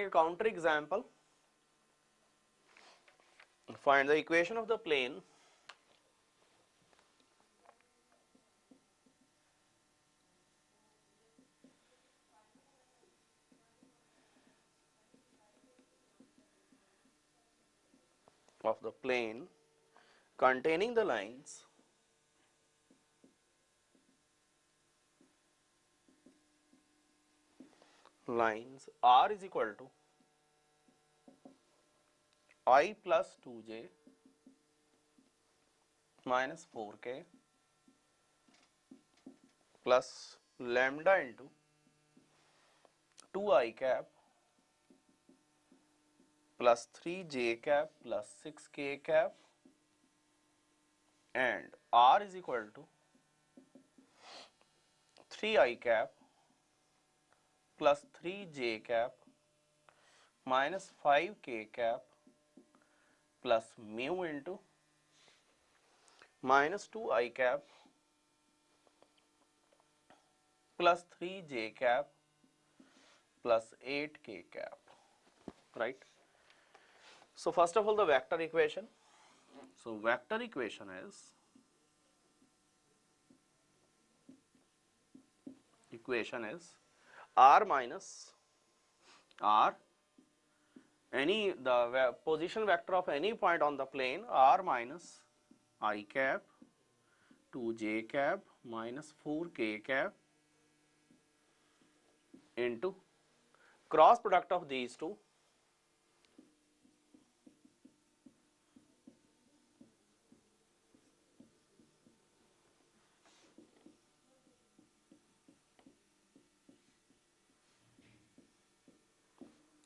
a counter example. Find the equation of the plane containing the lines r is equal to I plus 2j minus 4k plus lambda into 2i cap plus 3j cap plus 6k cap, and r is equal to 3i cap plus 3j cap minus 5k cap plus mu into minus 2i cap plus 3j cap plus 8k cap, right? So first of all, the vector equation. So vector equation is r minus r, the position vector of any point on the plane, r minus I cap 2j cap minus 4k cap into cross product of these two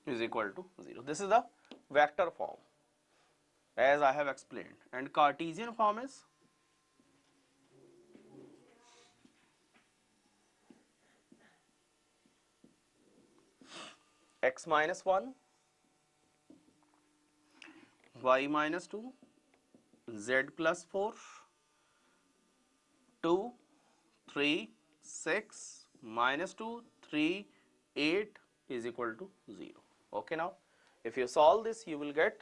is equal to 0. This is the vector form as I have explained, and Cartesian form is x minus 1, y minus 2, z plus 4, 2, 3, 6, minus 2, 3, 8 is equal to 0. Okay, now if you solve this, you will get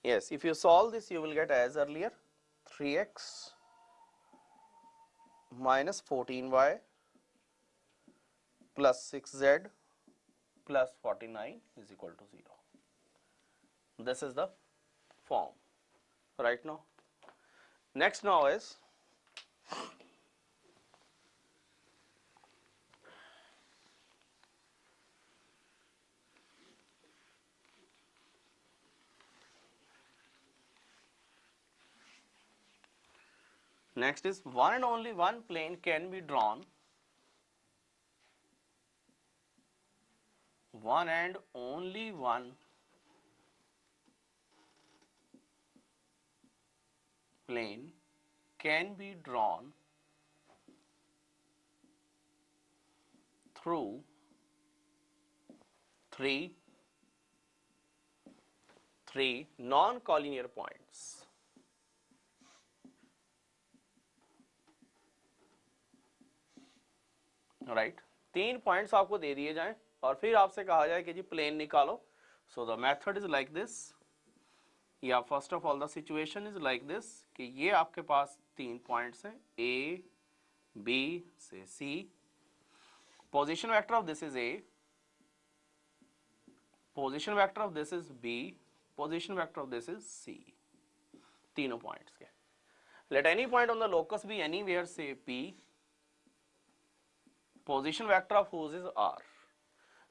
if you solve this, you will get as earlier 3x minus 14y plus 6z plus 49 is equal to 0. This is the form right now. Next now is one and only one plane can be drawn. One and only one plane can be drawn through three non-collinear points. Right, तीन points आपको दे दिए जाएं और फिर आपसे कहा जाए कि जी प्लेन निकालो. So the method is like this, या first of all the situation is like this कि ये आपके पास तीन पॉइंट्स हैं ए बी से C. Position vector of this is A, position vector of this is B, position vector of this is C. तीनों points के. Let any point on the locus be anywhere से P. Position vector of whose is r.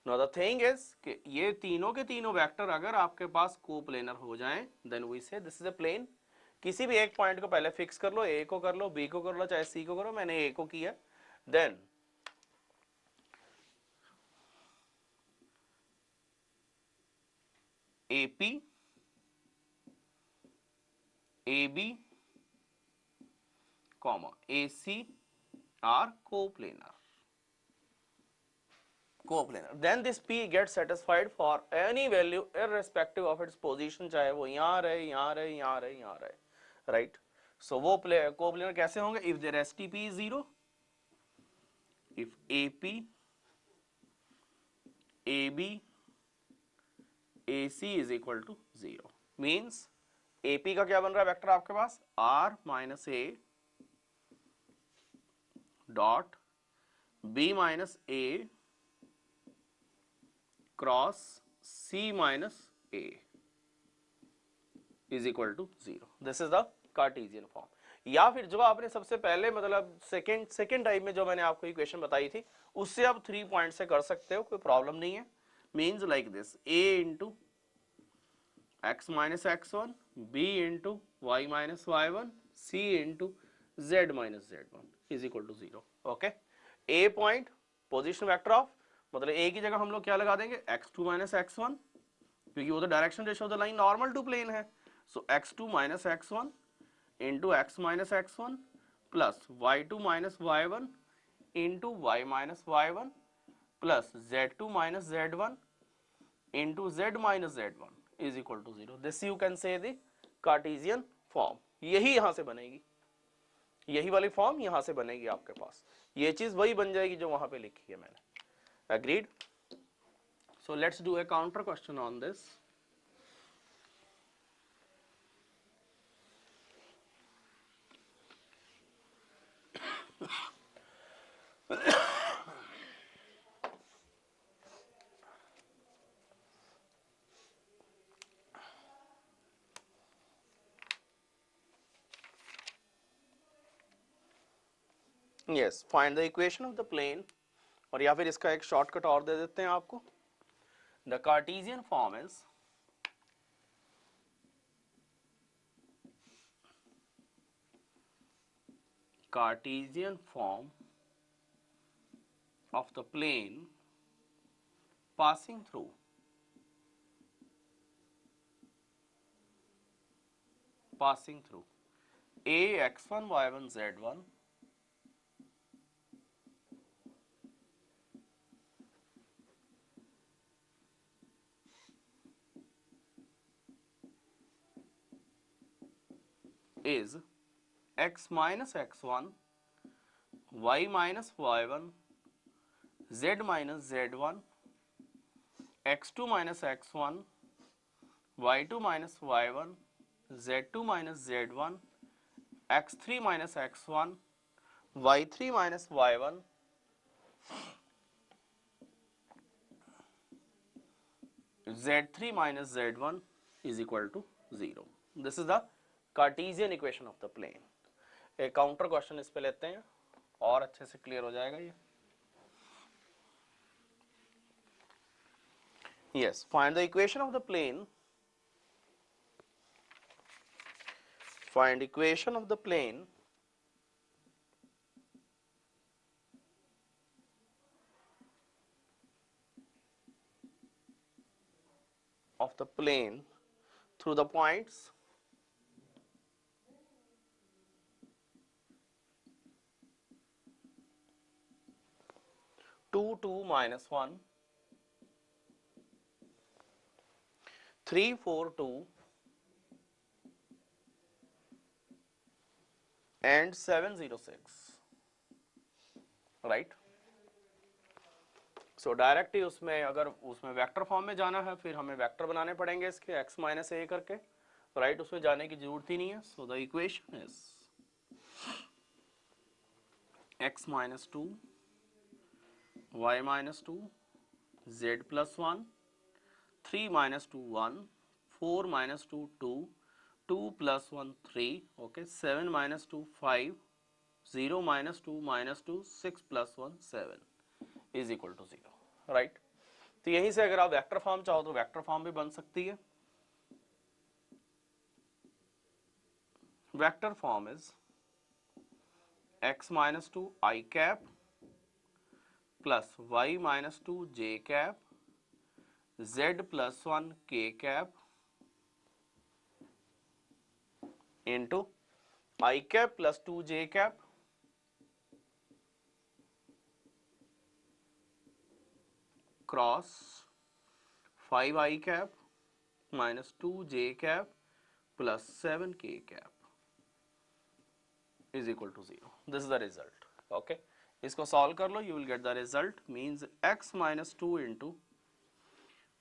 Now the thing is कि ये तीनों के तीनों vector अगर आपके पास कोप्लेनर हो जाएं, then we say this is a plane. किसी भी एक पॉइंट को पहले फिक्स कर लो, ए को कर लो, बी को कर लो, चाहे सी को करो, मैंने ए को किया. Then AP, AB, AC are coplanar. Then this P gets satisfied for any value irrespective of its position, चाहे वो यहाँ रहे, यहाँ रहे, यहाँ रहे, यहाँ रहे, right? सो वो कोप्लेनर कैसे होंगे? If there STP is 0, if AP AB AC is equal to 0, means AP का क्या बन रहा है वेक्टर आपके पास? R minus A dot B minus A cross C minus A is equal to 0. This is the Cartesian form. या फिर जो आपने सबसे पहले मतलब सेकेंड टाइप में जो मैंने आपको इक्वेशन बताई थी, उससे आप 3 पॉइंट से कर सकते हो, कोई प्रॉब्लम नहीं है. Means like this, A into x minus x1, B into y minus y1, C into z minus z1 is equal to 0. Okay, A point position vector of, मतलब A की जगह हम लोग क्या लगा देंगे? x2 माइनस x1, क्योंकि वो तो direction ratio of the line normal to plane है. So x2 minus x1 into x minus x1 plus y2 minus y1 into y minus y1 plus z2 minus z1 into z minus z1 is equal to 0. This you can say the Cartesian form. यही यहां से बनेगी, यही वाली form यहां से बनेगी आपके पास. ये चीज वही बन जाएगी जो वहां पे लिखी है मैंने. Agreed? So let's do a counter question on this. Yes, find the equation of the plane. और या फिर इसका एक शॉर्टकट और दे देते हैं आपको. The Cartesian form is Cartesian form of the plane passing through A x1 y1 z1 is x minus x1 y minus y1 z minus z1 x2 minus x1 y2 minus y1 z2 minus z1 x3 minus x1 y3 minus y1 z3 minus z1 is equal to 0. This is the Cartesian equation of the plane. एक counter question इस पे लेते हैं और अच्छे से clear हो जाएगा ये. Yes, find the equation of the plane. Find equation of the plane of the plane through the points 2, 2, minus 1, 3, 4, 2 and 7, 0, 6. Right. So direct ही उसमें अगर उसमें वेक्टर फॉर्म में जाना है, फिर हमें वेक्टर बनाने पड़ेंगे इसके x माइनस ए करके. राइट, उसमें जाने की जरूरत ही नहीं है. सो the equation is x minus 2 y minus 2 z plus 1 3 minus 2 1 4 minus 2 2 2 plus 1 3. okay, 7 minus 2 5 0 minus 2 minus 2 6 plus 1 7 is equal to 0. Right. तो यहीं से अगर आप वेक्टर फॉर्म चाहो तो वेक्टर फॉर्म भी बन सकती है. Vector form is x minus 2 I cap plus y minus 2 j cap z plus 1 k cap into I cap plus 2 j cap cross 5 I cap minus 2 j cap plus 7 k cap. is equal to 0. This is the result. Okay, इसको solve कर लो, you will get the result means x minus 2 into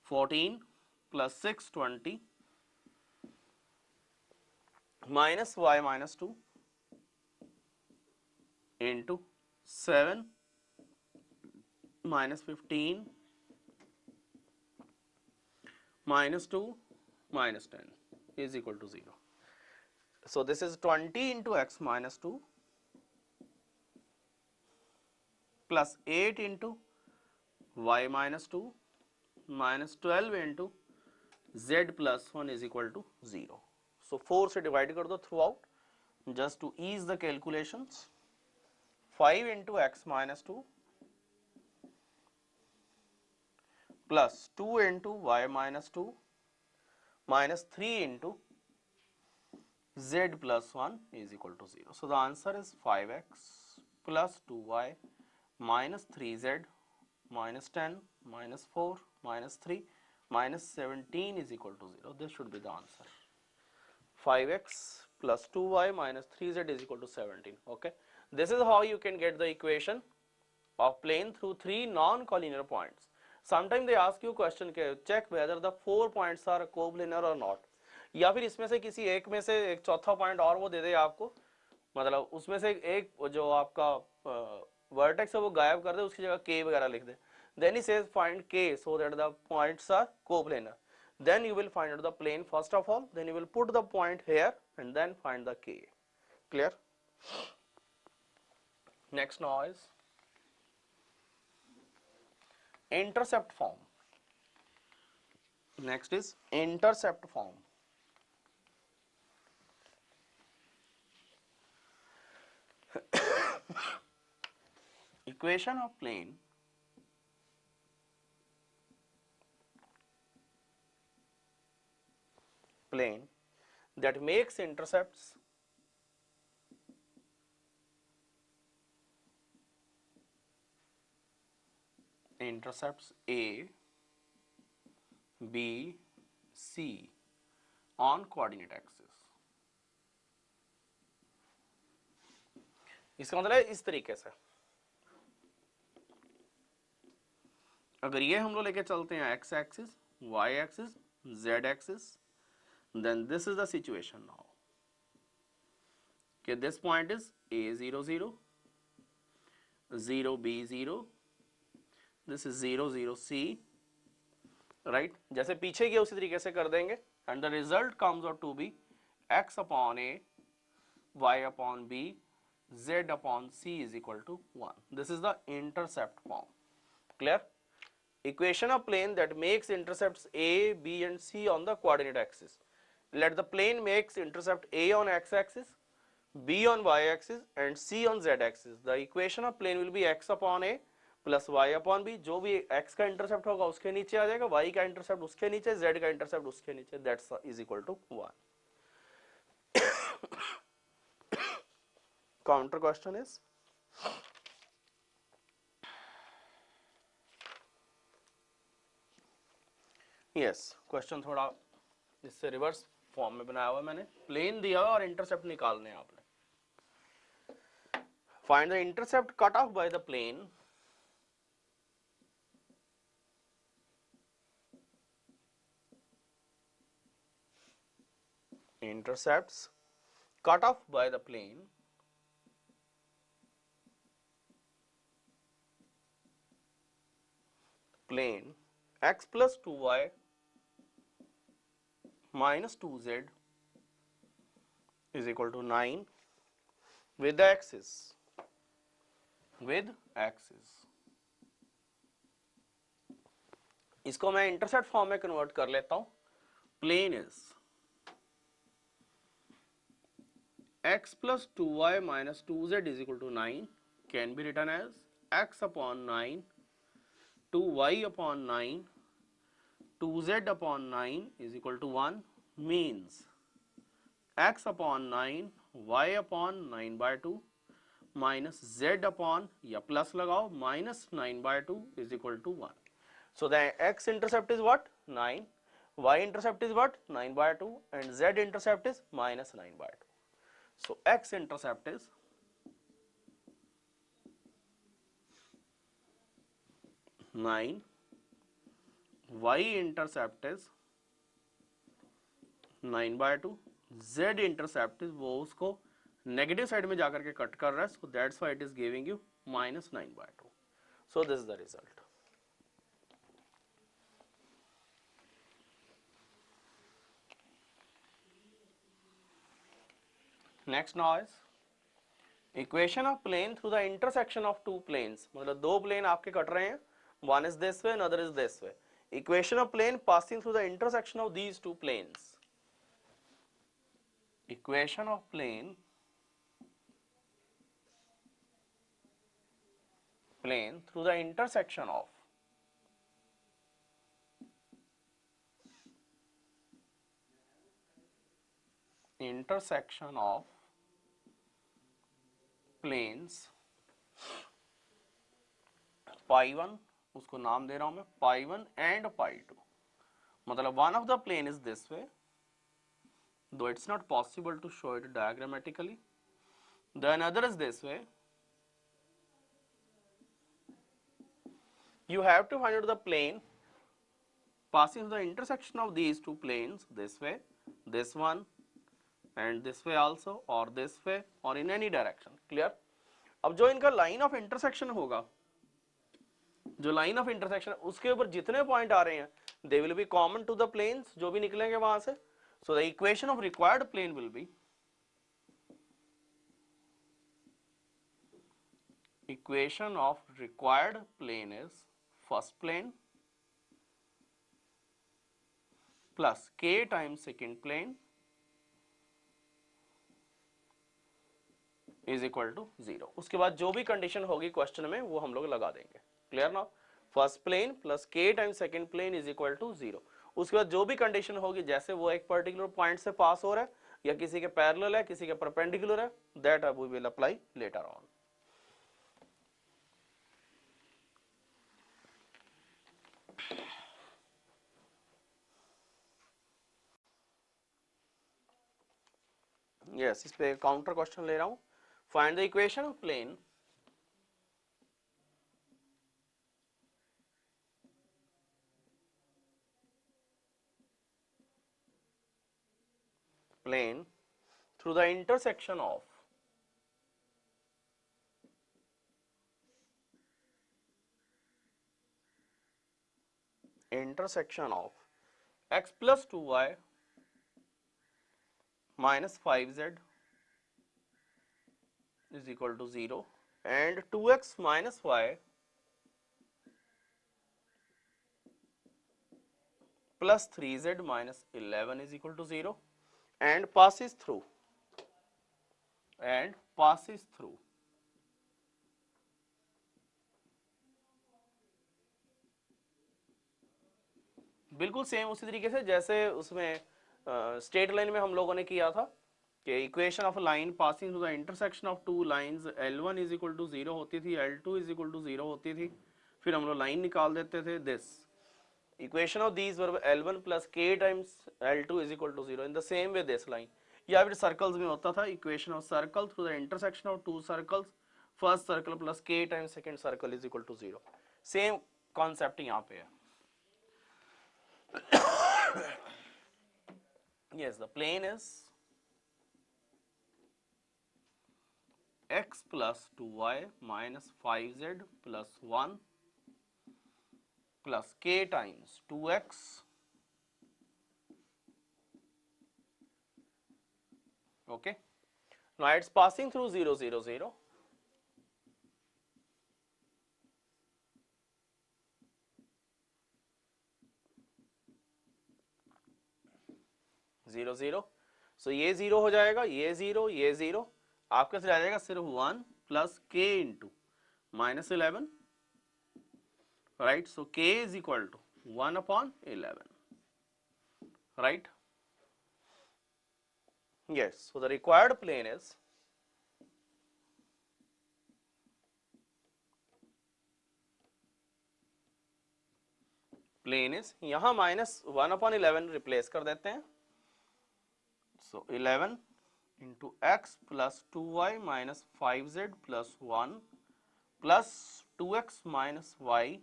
14 plus 620 minus y minus 2 into 7 minus 15 minus 2 minus 10 is equal to 0. So this is 20 into x minus 2 plus 8 into y minus 2 minus 12 into z plus 1 is equal to 0. So 4 से divide कर दो throughout just to ease the calculations. 5 into x minus 2 plus 2 into y minus 2 minus 3 into z plus 1 is equal to 0. So the answer is 5x plus 2y minus 3z minus 10 minus 4 minus 3 minus 17 is equal to 0. This should be the answer. 5x plus 2y minus 3z is equal to 17. Okay, this is how you can get the equation of plane through three non-collinear points. Sometimes they ask you question के check whether the 4 points are coplanar or not, या फिर इसमें से किसी एक में से एक चौथा पॉइंट और वो दे दे आपको, मतलब उसमें से एक जो आपका वर्टेक्स है वो गायब कर दे, उसकी जगह k वगैरह लिख दे. Then he says find k so that the points are coplanar. Then you will find out the plane first of all, then you will put the point here and then find the k. Clear? Next now is intercept form. Next is intercept form. Equation of plane that makes intercepts A, B, C on coordinate axis. इसका मतलब है इस तरीके से, अगर ये हम लोग लेके चलते हैं x axis, y axis, z axis, then this is the situation now. Okay, this point is A0, 0, 0, B, 0, this is 0, 0, C, right? जैसे पीछे किया उसी तरीके से कर देंगे and the result comes out to be x upon A, y upon B, z upon C is equal to 1. This is the intercept form. Clear? Equation of plane that makes intercepts A, B and C on the coordinate axis. Let the plane makes intercept A on x-axis, B on y-axis and C on z-axis. The equation of plane will be x upon A plus y upon B. जो भी x का intercept होगा उसके नीचे आ जाएगा, y का intercept उसके नीचे, z का intercept उसके नीचे. That's is equal to 1. Counter question is, yes, question थोड़ा इससे रिवर्स फॉर्म में बनाया हुआ मैंने. प्लेन दिया हुआ और इंटरसेप्ट निकालने हैं आपने. Find the intercept cut off by the plane intercepts cut off by the plane x plus 2y minus 2z is equal to 9 with the axis. इसको मैं इंटरसेप्ट फॉर्म में कन्वर्ट कर लेता हूं. Plane is x plus 2y minus 2z is equal to 9 can be written as x upon 9 2y upon 9 2z upon 9 is equal to 1 means x upon 9 y upon 9 by 2 minus z upon या plus लगाओ minus 9 by 2 is equal to 1. So the x intercept is what? 9, y intercept is what? 9 by 2 and z intercept is minus 9 by 2. So x intercept is 9, y intercept is 9/2, z intercept is वो उसको negative side में जाकर के cut कर रहा है, so that's why it is giving you -9/2. So this is the result. Next now is equation of plane through the intersection of two planes. मतलब दो प्लेन आपके कट रहे हैं, one is this way another is this way. Equation of plane passing through the intersection of these two planes. Equation of plane through the intersection of planes pi1, उसको नाम दे रहा हूं मैं pi1 and pi2. मतलब one of the plane is this way, though it's not possible to show it diagrammatically. The another is this way. You have to find out the plane passing through the intersection of these two planes, this way, this one, and this way also, or this way, or in any direction. Clear? अब जो इनका line of intersection होगा, जो line of intersection उसके ऊपर जितने point आ रहे हैं, they will be common to the planes जो भी निकलेंगे वहां से. So the equation of required plane will be equation of required plane is first plane plus k times second plane is equal to 0. उसके बाद जो भी कंडीशन होगी क्वेश्चन में वो हम लोग लगा देंगे. क्लियर ना? First plane plus k times second plane is equal to 0. उसके बाद जो भी कंडीशन होगी, जैसे वो एक पर्टिकुलर पॉइंट से पास हो रहा है या किसी के पैरेलल है, किसी के परपेंडिकुलर है, that we will apply later on. Yes, इस पे काउंटर क्वेश्चन ले रहा हूं. Find the equation of plane through the intersection of x plus 2y minus 5z is equal to 0 and 2x minus y plus 3z minus 11 is equal to 0 and passes through बिल्कुल same उसी तरीके से जैसे उसमें straight line में हम लोगों ने किया था कि equation of line passing through the intersection of two lines L1 is equal to 0 होती थी, L2 इज इक्वल टू 0 होती थी, फिर हम लोग लाइन निकाल देते थे. This equation of these were L1 plus k times L2 is equal to 0 in the same way this line. या फिर सर्कल्स में होता था equation of circle through the intersection of two circles, first circle plus k times second circle is equal to 0. Same concept यहाँ पे है. Yes, the plane is x plus 2y minus 5z plus 1 plus k times 2x okay. Now it's passing through 0 0 0. Zero zero, सो ये zero हो जाएगा, ये zero आपके से आ जाएगा सिर्फ 1 plus k into -11, right. So k is equal to 1/11, right. yes, so the required plane is यहाँ -1/11 replace कर देते हैं. So 11 into x plus 2y minus 5z plus 1 plus 2x minus y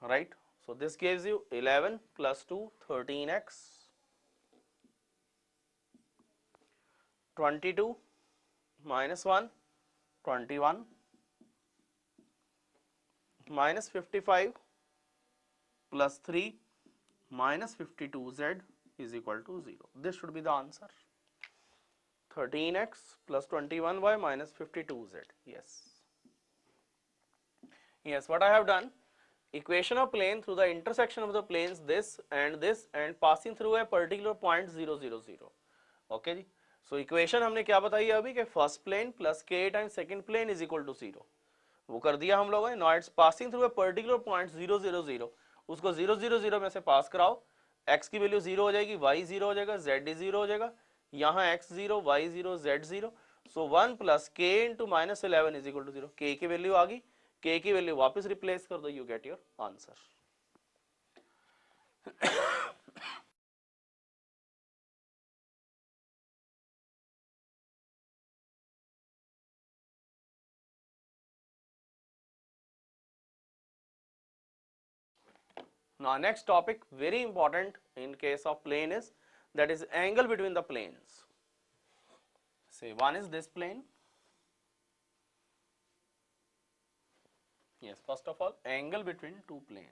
right? So this gives you 11 plus 2, 13x, 22 minus 1, 21, minus 55 plus 3 minus 52z is equal to 0. This should be the answer. 13x plus 21y minus 52z. Yes. Yes, what I have done, equation of plane through the intersection of the planes this and passing through a particular point 0, 0, 0. Okay ji. So equation हमने क्या बताई अभी कि first plane plus k times second plane is equal to 0. वो कर दिया हम लोगों ने. Now it's passing through a particular point 0, 0, 0. उसको 0, 0, 0 में से पास कराओ. x की वैल्यू 0 हो जाएगी, y 0 हो जाएगा, z 0 हो जाएगा. यहाँ x 0, y 0, z 0. So 1 plus k into minus 11 is equal to 0. k की वैल्यू आ गई. k की वैल्यू वापस रिप्लेस कर दो, you get your answer. Now next topic, very important in case of plane, is that is angle between the planes. Say one is this plane. Yes, first of all, angle between two planes.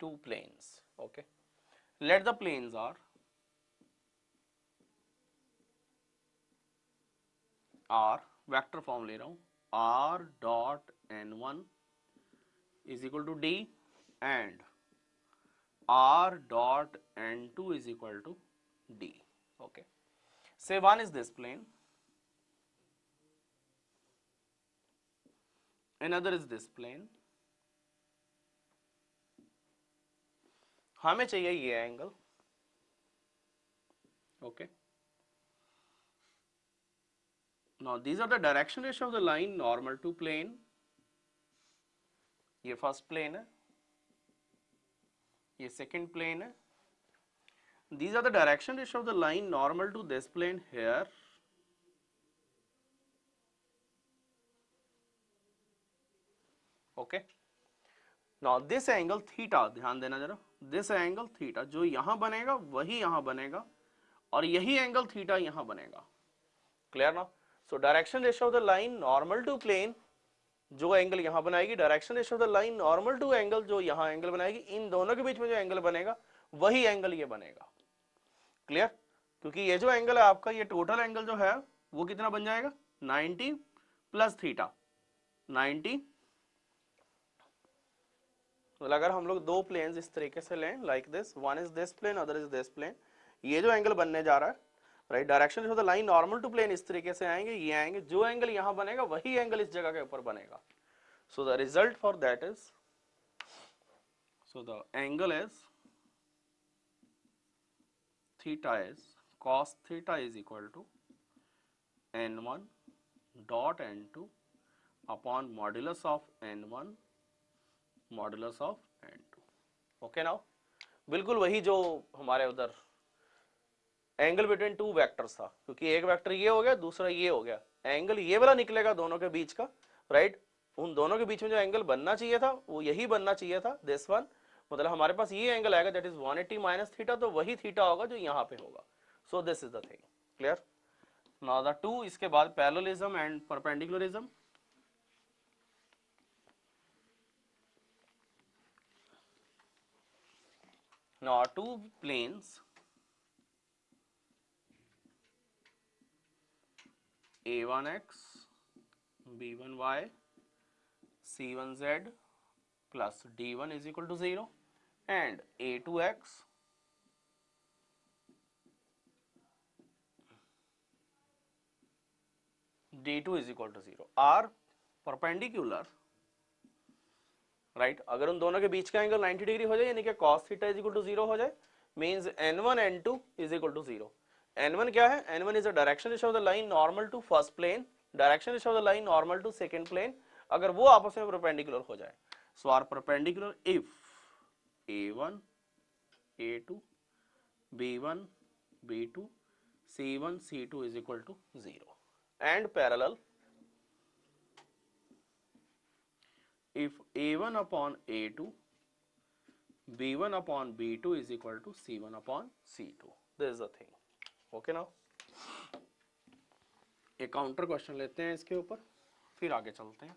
Two planes. Okay. Let the planes are R, vector form ले रहा हूँ, R dot n1 is equal to D and R dot n2 is equal to D. Okay. Say one is this plane, another is this plane. हमें चाहिए ये angle. Okay. Now these are the direction ratio of the line normal to plane. ये first plane है, ये second plane है. These are the direction ratio of the line normal to this plane here. Okay. Now this angle theta, ध्यान देना जरा, this angle theta जो यहाँ बनेगा वही यहाँ बनेगा और यही एंगल थीटा यहाँ बनेगा. क्लियर ना? So direction ratio of the line normal to plane जो एंगल यहाँ बनाएगी, direction ratio of the line normal to angle जो यहाँ एंगल बनाएगी, इन दोनों के बीच में जो एंगल बनेगा वही एंगल ये बनेगा. क्लियर? क्योंकि ये जो एंगल है आपका, ये टोटल एंगल जो है वो कितना बन जाएगा, 90 प्लस थीटा. 90, तो अगर हम लोग दो प्लेन्स इस तरीके से लें, like this, one is this plane, other is this plane, ये जो एंगल बनने जा रहा है, right, direction of the line normal to plane इस तरीके से आएंगे, ये आएंगे, जो एंगल यहाँ बनेगा वही एंगल इस जगह के ऊपर बनेगा. So the result for that is, so the angle is theta is cos theta is equal to n1 dot n2 upon modulus of n1 modulus of n2. Okay now, बिल्कुल वही जो हमारे उधर एंगल बिटवीन टू वेक्टर्स था, क्योंकि एक vector ये हो गया, दूसरा ये हो गया, एंगल ये वाला निकलेगा दोनों के बीच का, राइट. उन दोनों के बीच में जो एंगल बनना चाहिए था वो यही बनना चाहिए था, दिस वन. मतलब हमारे पास ये एंगल आएगा दैट इज 180 माइनस थीटा, तो वही थीटा होगा जो यहाँ पे होगा. So this is the thing. Clear? Now the two, इसके बाद parallelism and perpendicularism. Now two planes a1x, b1y, c1z plus d1 is equal to 0 and a2x, d2 is equal to 0 are perpendicular, right. अगर उन दोनों के बीच का angle 90 degree हो जाए, यानी कि cos theta is equal to 0 हो जाए, means n1 n2 is equal to 0. n1 क्या है? n1 is the direction ratio of the line normal to first plane, direction ratio of the line normal to second plane, अगर वो आपस में perpendicular हो जाए. So are perpendicular if a1 a2 b1 B2, C1 C2 is equal to 0, and parallel if A1 upon A2, B1 upon B2 is equal to C1 upon C2. This is the thing. Okay now, एक counter question लेते हैं इसके ऊपर, फिर आगे चलते हैं.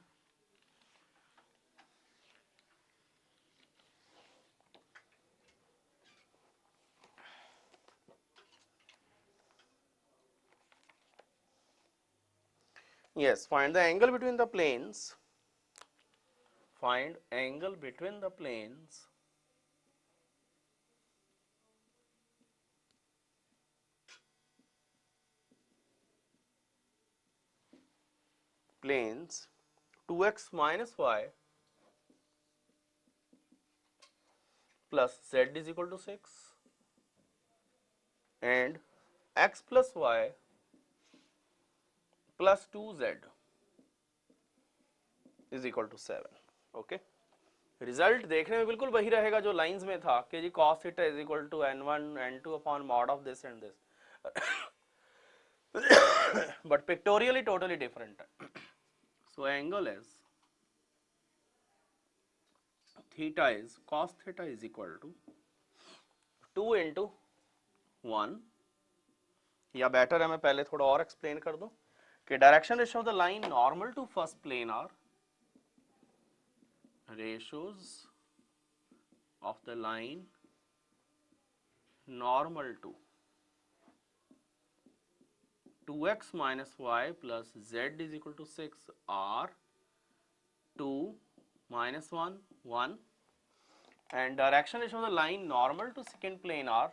Yes, find the angle between the planes. Find angle between the planes planes 2x minus y plus z is equal to 6 and x plus y plus 2z is equal to 7. Okay, result देखने में बिल्कुल वही रहेगा जो lines में था कि जी cos theta is equal to n1 n2 upon mod of this and this, but pictorially totally different है. So angle is theta is cos theta is equal to 2 into 1, या बेटर है मैं पहले थोड़ा और एक्सप्लेन कर दूं कि direction ratio of the line normal to first plane are ratios of the line normal to 2x minus y plus z is equal to 6 are 2 minus 1 1, and direction ratio of the line normal to second plane are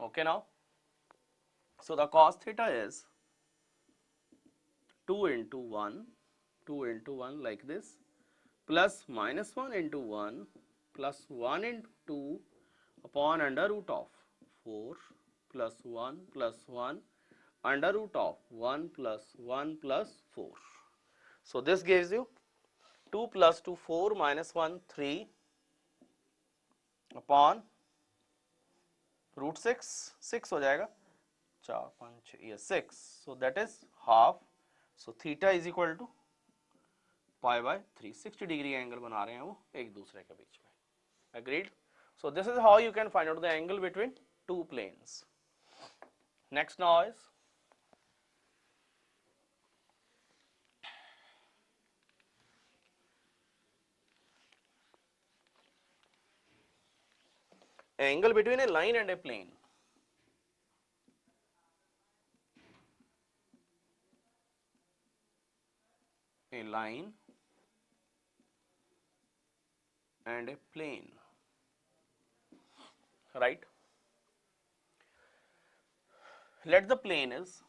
okay now. So the cos theta is 2 into 1 like this, plus minus 1 into 1 plus 1 into 2 upon under root of 4 plus 1 plus 1 under root of 1 plus 1 plus 4. So this gives you 2 plus 2 4 minus 1 3 upon root 6 6 हो जाएगा 4 5 6 ये 6, so that is half. So theta is equal to pi by 3, 60 degree angle बना रहे हैं वो एक दूसरे के बीच में. Agreed? So this is how you can find out the angle between two planes. Next now is angle between a line and a plane. A line and a plane, right? Let the plane is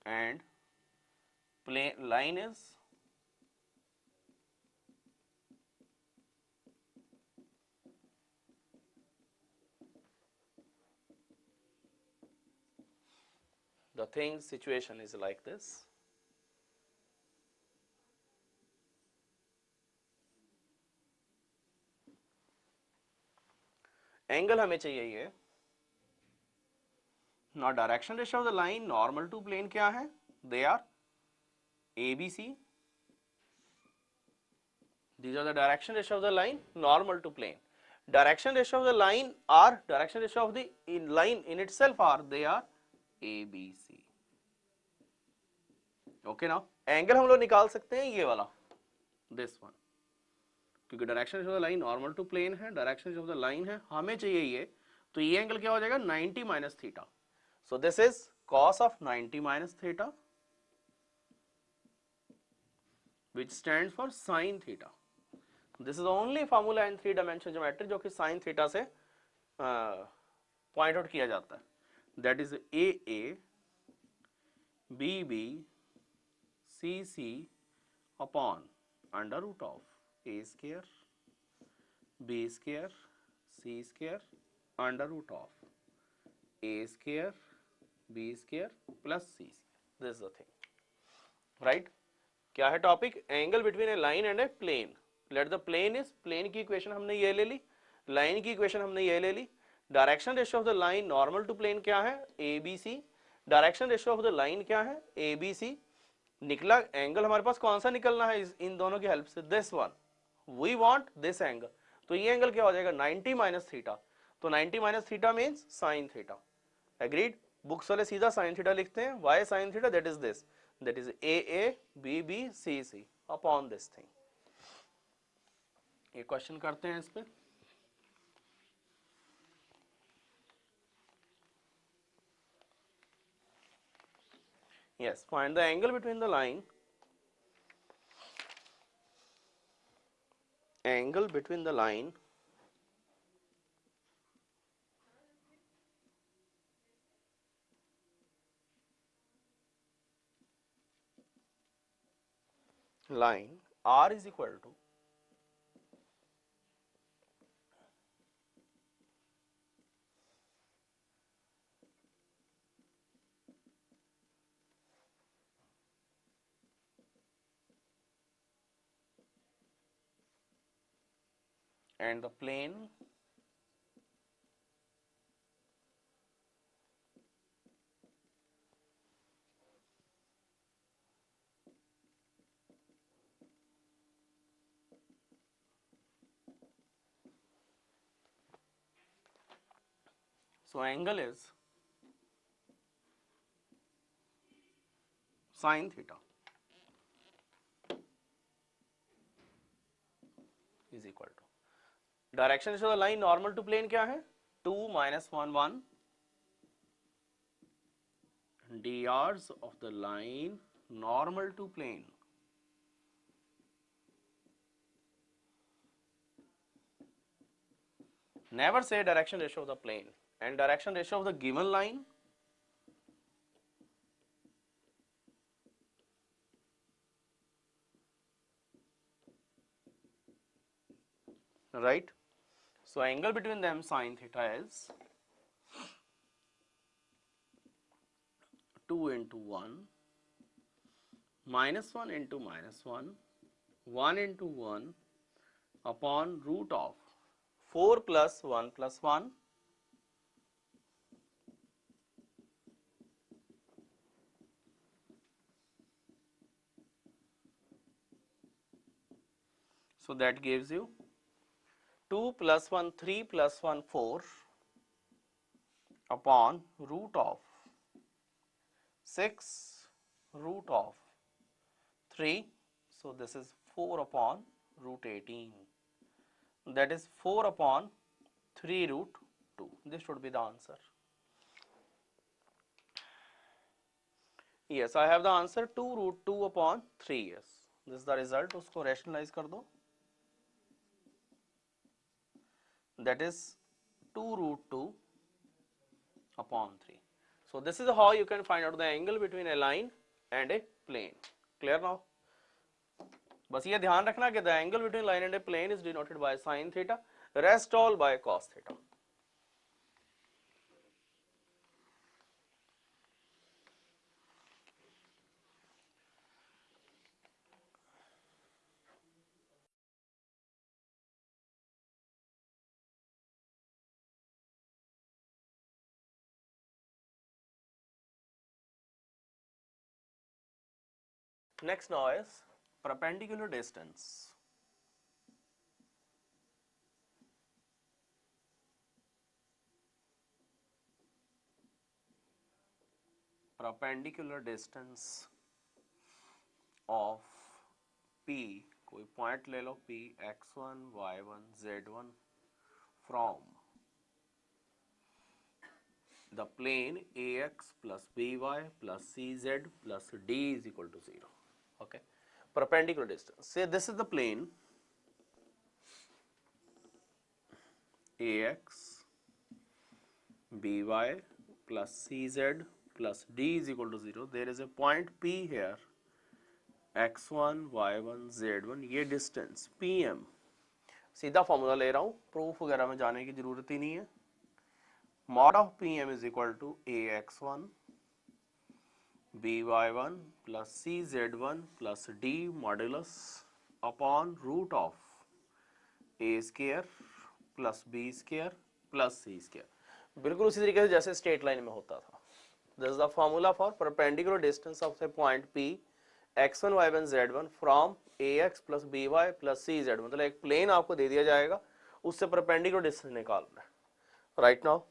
and plane line is the thing situation is like this. Angle हमें चाहिए ये. Now direction ratio of the line normal to plane क्या है? They are ABC. These are the direction ratio of the line normal to plane. Direction ratio of the line are direction ratio of the line in itself are they are ABC. Okay now angle हम लोग निकाल सकते हैं ये वाला this one, क्योंकि direction ratio of the line normal to plane है, direction ratio of the line है, हमें चाहिए ये, तो ये एंगल क्या हो जाएगा 90 minus theta. So this is cos of 90 minus theta which stands for sin theta. This is the only formula in 3 dimensional geometry जो कि sin theta से पॉइंट आउट किया जाता है. That is AA BB CC upon under root of A square B square C square under root of A square B square plus C square. This is the thing, right? क्या है topic? Angle between a line and a plane. Let the plane is, plane की equation हमने ये ले ली, line की equation हमने ये ले ली. Direction ratio of the line normal to plane क्या है? A B C. Direction ratio of the line क्या है? A B C. निकला एंगल हमारे पास कौन सा निकलना है इन दोनों की हेल्प से? This one. We want this angle. तो ये एंगल क्या हो जाएगा? 90 माइनस थीटा. तो 90 minus theta means sine theta. Agreed? Books वाले सीधा साइन थीटा लिखते हैं. Why sine theta? That is this, that is AA BB CC upon this thing. ये क्वेश्चन करते हैं इस पे. Yes, find the angle between the line, angle between the line line R is equal to and the plane so angle is sin theta is equal to direction ratio of the line normal to plane क्या है? 2 minus 1 1 drs of the line normal to plane. Never say direction ratio of the plane. And direction ratio of the given line, right? So angle between them sin theta is 2 into 1 minus 1 into minus 1 1 into 1 upon root of 4 plus 1 plus 1 so that gives you 2 plus 1 3 plus 1 4 upon root of 6 root of 3, so this is 4 upon root 18, that is 4 upon 3 root 2. This should be the answer. Yes, I have the answer 2 root 2 upon 3. Yes, this is the result. उसको rationalize कर दो. That is 2 root 2 upon 3. So this is how you can find out the angle between a line and a plane. Clear now? बस ये ध्यान रखना कि the angle between line and a plane is denoted by sin theta, rest all by cos theta. Next now is perpendicular distance. Perpendicular distance of P, कोई point ले लो P x1 y1 z1 from the plane ax plus by plus cz plus d is equal to 0. Okay, perpendicular distance. Say this is the plane ax by plus cz plus D is equal to 0, there is a point P here, x1, y1, z1, ये distance PM, सीधा formula ले रहा हूँ, proof वगैरह में जाने की जरूरत ही नहीं है। Mod of PM is equal to ax1 by1 plus cz1 plus d modulus upon root of a square plus b square plus c square, बिल्कुल उसी तरीके से जैसे स्ट्रेट लाइन में होता था। This is the formula for perpendicular distance of the point P x1 y1 z1 from ax plus by plus cz, मतलब एक प्लेन आपको दे दिया जाएगा, उससे परपेंडिकुलर डिस्टेंस निकालना है। राइट नाउ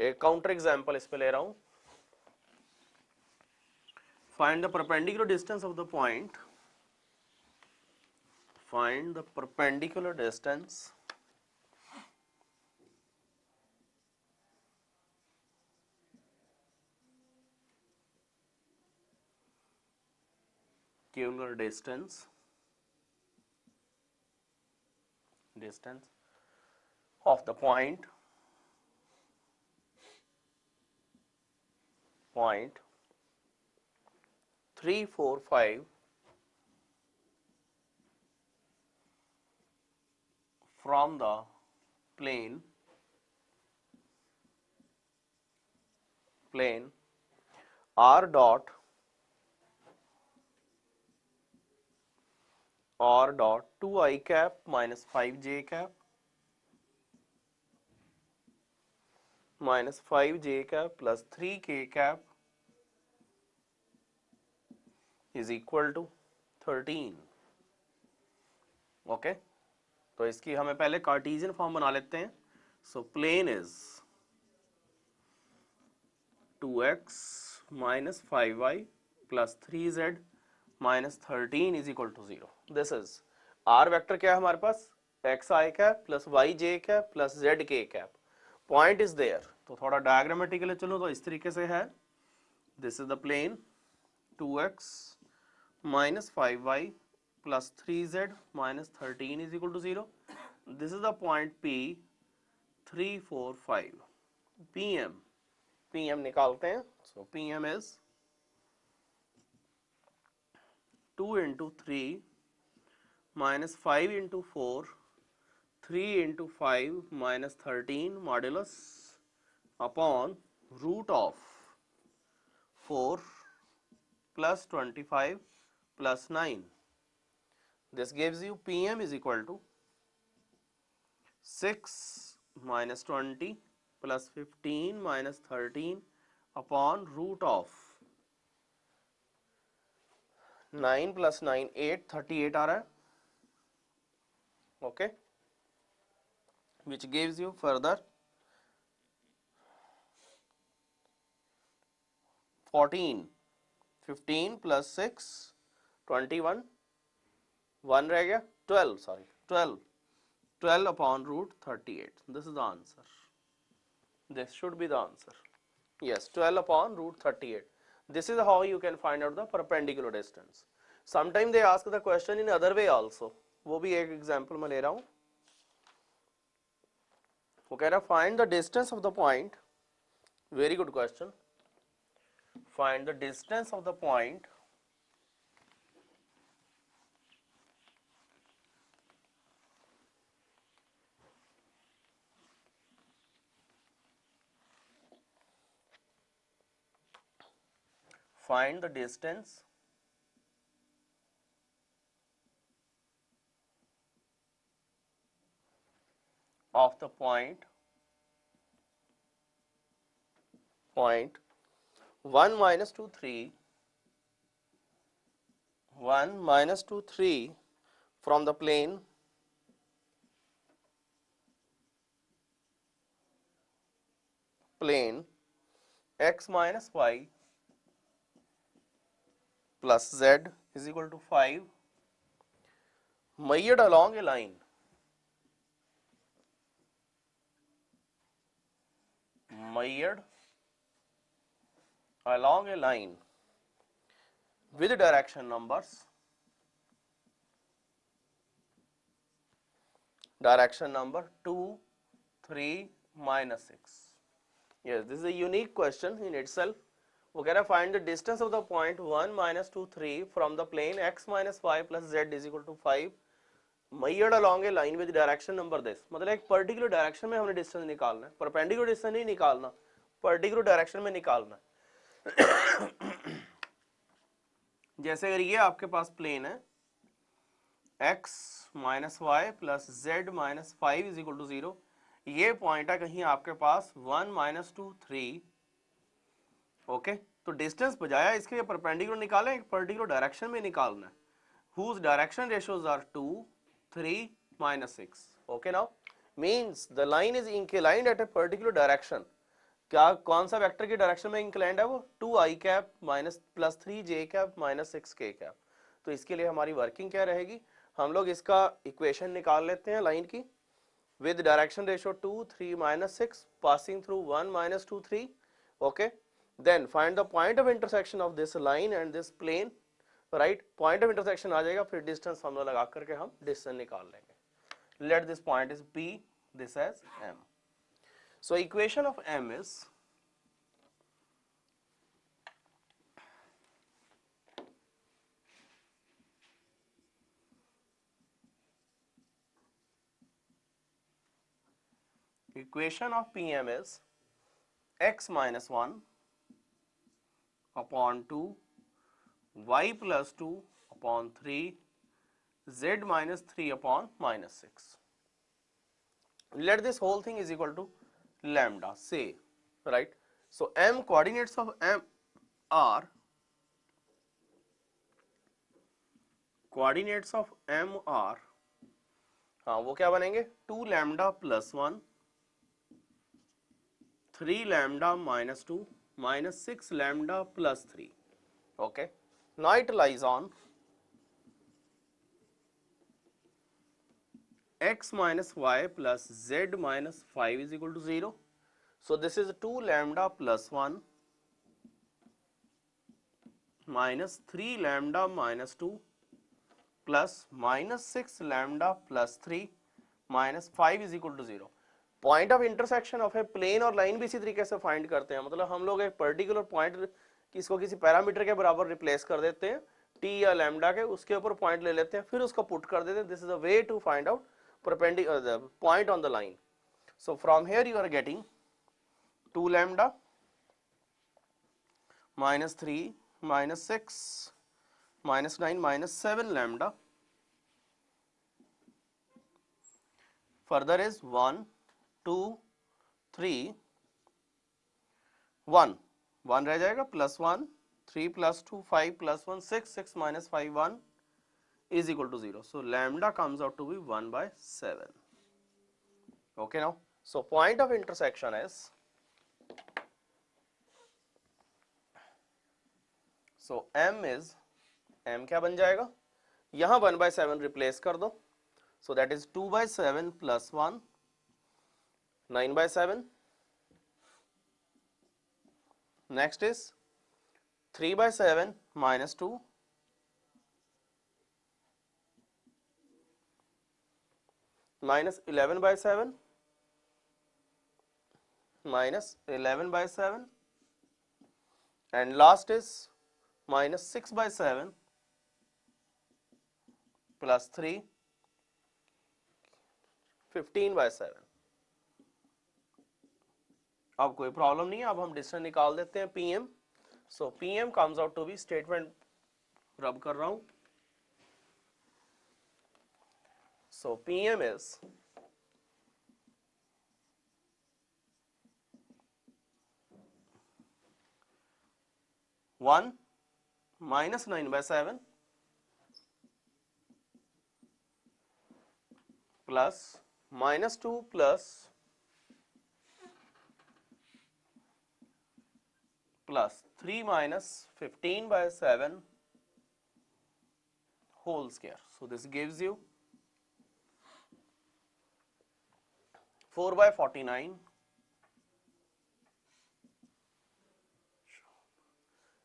एक काउंटर एग्जांपल इस पे ले रहा हूं। Find the perpendicular distance of the point. Find the perpendicular distance distance of the point 3, 4, 5 from the plane r dot 2i cap minus 5j cap minus 5j cap plus 3k cap is equal to 13। Okay, तो इसकी हमें पहले cartesian form बना लेते हैं। So plane is 2x minus 5y plus 3z minus 13 is equal to 0। This is r vector क्या है हमारे पास, xi cap plus yj cap plus zk cap, point is there. तो थोड़ा डायग्रामेटिकली चलो तो इस तरीके से है, this is the plane 2x minus 5y plus 3z minus 13 is equal to 0। This is the point P 3, 4, 5। PM निकालते हैं। So PM is 2 into 3 minus 5 into 4, 3 into 5 minus 13 modulus upon root of 4 plus 25 plus 9। This gives you PM is equal to 6 minus 20 plus 15 minus 13 upon root of 9 plus 9 8, 38 आ रहा है। Okay, which gives you further 14, 15 plus 6 21, 1 रह गया, 12 sorry 12 upon root 38। This is the answer, this should be the answer, yes 12 upon root 38। This is how you can find out the perpendicular distance। Sometimes they ask the question in other way also, वो भी एक example मैं ले रहा हूँ। वो कह रहा find the distance of the point, very good question, find the distance of the point find the distance of the point 1 minus 2 3 1 minus 2 3 from the plane x minus y plus z is equal to 5 measured along a line with direction numbers direction number 2, 3, minus 6। Yes, this is a unique question in itself, वो कह रहा है find the distance of the point 1 minus 2 3 from the plane x minus y plus z is equal to 5 measured along a line with direction number this, मतलब एक particular direction में हमने distance निकालना है, परपेंडिकुलर डिस्टेंस नहीं निकालना, particular direction में निकालना है। जैसे अगर ये आपके पास प्लेन है x minus y plus z minus 5 is equal to 0, ये पॉइंट है कहीं आपके पास 1 माइनस 2 3, ओके। तो डिस्टेंस बजाया इसके परपेंडिकुलर निकालें, एक पर्टिकुलर डायरेक्शन में निकालना है, whose direction ratios are 2 3 minus 6, okay। now means the line is inclined at a particular direction, क्या कौन सा वेक्टर की डायरेक्शन में इंक्लाइंड है, वो 2i cap minus plus 3j cap minus 6k cap. तो इसके लिए हमारी वर्किंग क्या रहेगी, हम लोग इसका इक्वेशन निकाल लेते हैं लाइन की, with direction ratio 2 3 minus 6 passing through 1 minus 2 3, okay। then find the point of intersection of this line and this plane, right. Point of intersection आ जाएगा, फिर डिस्टेंस फॉर्मूला लगा करके हम डिस्टेंस निकाल लेंगे। Let this point is P, this as M। So equation of M is equation of PM is x minus 1 upon 2 y plus 2 upon 3 z minus 3 upon minus 6। let this whole thing is equal to lambda, say, right। so M coordinates of M are, coordinates of M are, हाँ वो क्या बनेंगे, 2 lambda plus 1 3 lambda minus 2 minus 6 lambda plus 3, okay। now it lies on x minus y plus z minus 5 is equal to 0, so this is 2 lambda plus 1 minus 3 lambda minus 2 plus minus 6 lambda plus 3 minus 5 is equal to 0। Point of intersection of a plane और line भी इसी तरीके से find करते हैं, मतलब हम लोग एक पर्टिकुलर पॉइंट इसको किसी पैरामीटर के बराबर रिप्लेस कर देते हैं, t या लैम्डा के, उसके ऊपर पॉइंट ले लेते हैं, फिर उसको पुट कर देते हैं। This is a way to find out perpendicular the point on the line। so from here you are getting 2 lambda minus 3 minus 6 minus 9 minus 7 lambda, further is 1 2 3 1 1 रह जाएगा plus 1 3 plus 2 5 plus 1 6 6 minus 5 1 is equal to 0, so lambda comes out to be 1 by 7, okay। now so point of intersection is, so M is, M क्या बन जाएगा, यहाँ 1 by 7 replace कर दो, so that is 2 by 7 plus 1 9 by 7, next is 3 by 7 minus 2 minus 11 by 7 minus 11 by 7, and last is minus 6 by 7 plus 3 15 by 7। अब कोई problem नहीं है, अब हम डिस्टेंस निकाल देते हैं PM। So PM comes out to be, statement rub कर रहा हूं, so PM is 1 minus 9 by 7 plus minus 2 plus 3 minus 15 by 7 whole square. So this gives you 4 by 49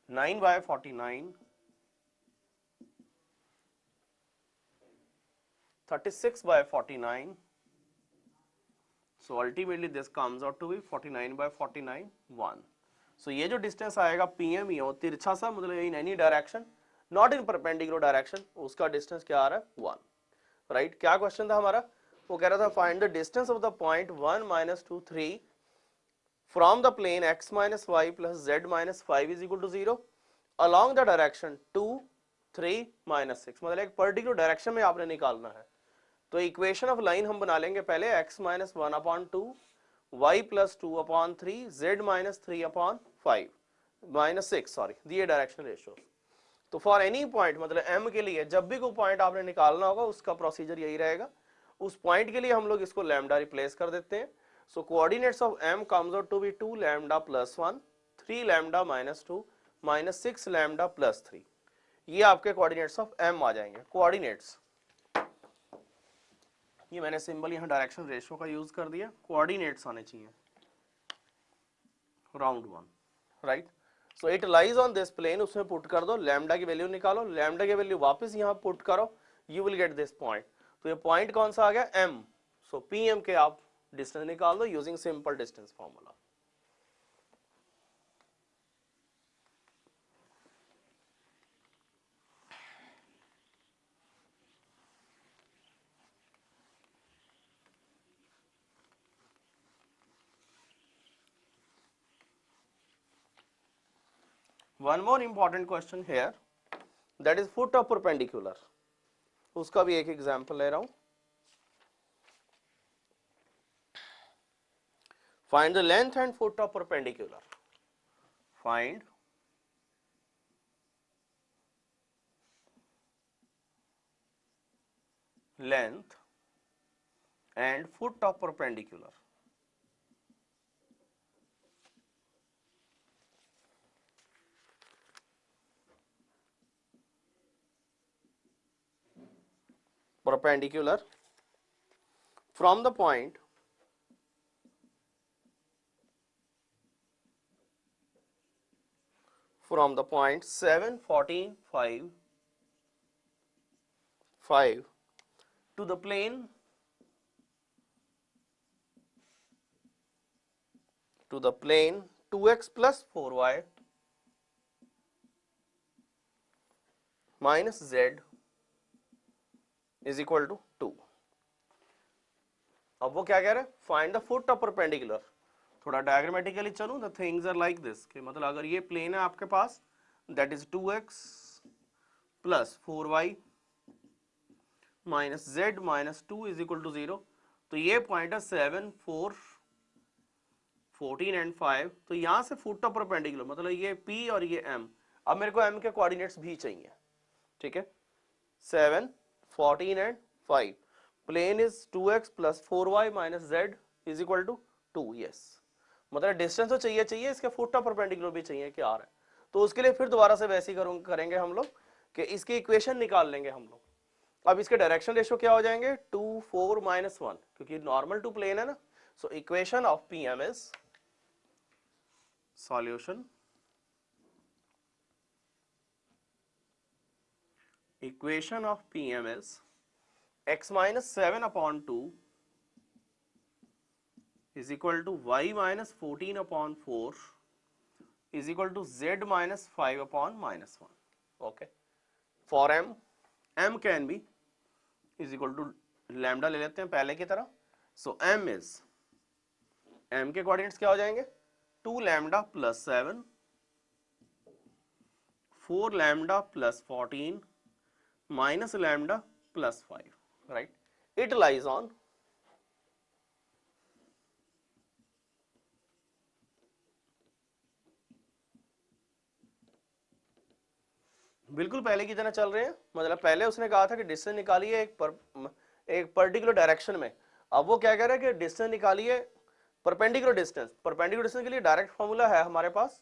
9 by 49 36 by 49, so ultimately this comes out to be 49 by 49 1. सो ये जो distance आएगा PM ये तिरछा सा, मतलब in any direction not in perpendicular direction, उसका distance क्या आ रहा है 1, राइट। क्या क्वेश्चन था हमारा, वो कह रहा था find the distance of the point 1 - 2 3 from the plane x - y + z - 5 = 0 along the direction 2 3 - 6, मतलब एक पर्टिकुलर डायरेक्शन में आपने निकालना है। तो इक्वेशन ऑफ लाइन हम बना लेंगे पहले, x - 1/2 y + 2/3 z - 3/5 -6 सॉरी, दिए डायरेक्शन रेशियो। तो फॉर एनी पॉइंट, मतलब m के लिए जब भी कोई पॉइंट आपने निकालना होगा उसका प्रोसीजर यही रहेगा। उस पॉइंट के लिए हम लोग इसको लैम्डा रिप्लेस कर देते हैं। So coordinates of m comes out to be 2 lambda + 1 3 lambda - 2 -6 lambda + 3, ये आपके कोऑर्डिनेट्स ऑफ m आ जाएंगे। कोऑर्डिनेट्स, ये मैंने सिंबल यहाँ डायरेक्शन रेशियो का यूज कर दिया, कोऑर्डिनेट्स आने चाहिए round 1, right. So it lies on this plane, उसमें पुट कर दो, लैम्डा की वैल्यू निकालो, लैम्डा की वैल्यू वापस यहाँ पुट करो, you will get this point. तो ये पॉइंट कौन सा आ गया m, सो pm के आप डिस्टेंस निकाल दो using simple distance formula. One more important question here, that is foot of perpendicular, उसका भी एक एग्जांपल ले रहा हूं। Find the length and foot of perpendicular. Find length and foot of perpendicular. Perpendicular from the point from the point 7 14 5 5 to the plane to the plane 2x plus 4y minus z is equal to 2। अब वो क्या कह रहे हैं, find the foot of perpendicular. थोड़ा diagrammatically चलूं, the things are like this, कि मतलब अगर ये प्लेन है आपके पास, that is 2x plus 4y minus z minus 2 is equal to 0, तो ये पॉइंट है 7 4 14 एंड 5, तो यहां से फुट ऑफ परपेंडिकुलर मतलब ये p और ये m। अब मेरे को m के कोऑर्डिनेट्स भी चाहिए, ठीक है। 7 14 and 5, plane is 2x plus 4y minus z is equal to 2, yes. मतलब डिस्टेंस तो चाहिए, इसके फुट ऑफ परपेंडिकुलर भी चाहिए कि आ रहा है। तो उसके लिए फिर दोबारा से वैसे ही करेंगे हम लोग कि इसकी इक्वेशन निकाल लेंगे हम लोग। अब इसके डायरेक्शन रेशियो क्या हो जाएंगे 2 4 -1, क्योंकि नॉर्मल टू प्लेन है ना। सो equation of PM is solution, equation of PM is x minus 7/2 is equal to y minus 14/4 is equal to z minus 5/-1. Okay. For m can be is equal to lambda ले लेते हैं पहले की तरह। So m is, m के coordinates क्या हो जाएंगे 2 lambda plus 7 4 lambda plus 14 minus lambda plus 5, right? It lies on बिल्कुल पहले की तरह चल रहे हैं। मतलब पहले उसने कहा था कि डिस्टेंस निकालिए एक पर्टिकुलर डायरेक्शन में, अब वो क्या कह रहा है कि डिस्टेंस निकालिए परपेंडिकुलर डिस्टेंस। परपेंडिकुलर डिस्टेंस के लिए डायरेक्ट फॉर्मूला है हमारे पास,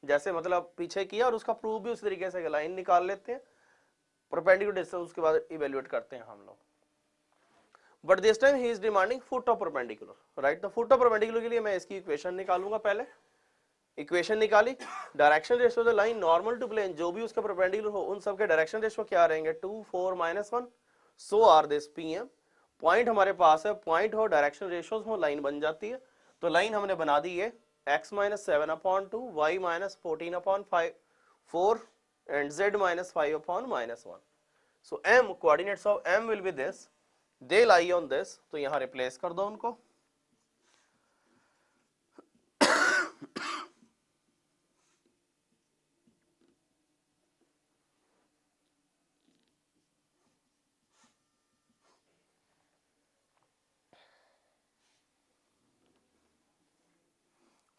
जैसे मतलब पीछे किया और उसका प्रूफ भी उस तरीके से लाइन निकाल लेते हैं, परपेंडिकुलर डिस्टेंस उसके बाद इवेल्युएट करते हैं हम लोग। बट दिस टाइम ही is demanding foot of perpendicular, right. तो फुट ऑफ परपेंडिकुलर के लिए मैं इसकी इक्वेशन निकालूंगा पहले। इक्वेशन निकाली, direction ratio the line normal to plane, जो भी उसके परपेंडिकुलर हो उन सब के डायरेक्शन रेशियो क्या रहेंगे 2 4 -1, सो आर दिस पीएम। पॉइंट हमारे पास है, पॉइंट हो डायरेक्शन रेशियोज हो, लाइन बन जाती है। तो लाइन हमने बना दी है x minus 7 upon 2, y minus 14 upon 4 and z minus 5 upon minus 1. So m, coordinates of m will be this, they lie on this, तो यहाँ replace कर दो उनको.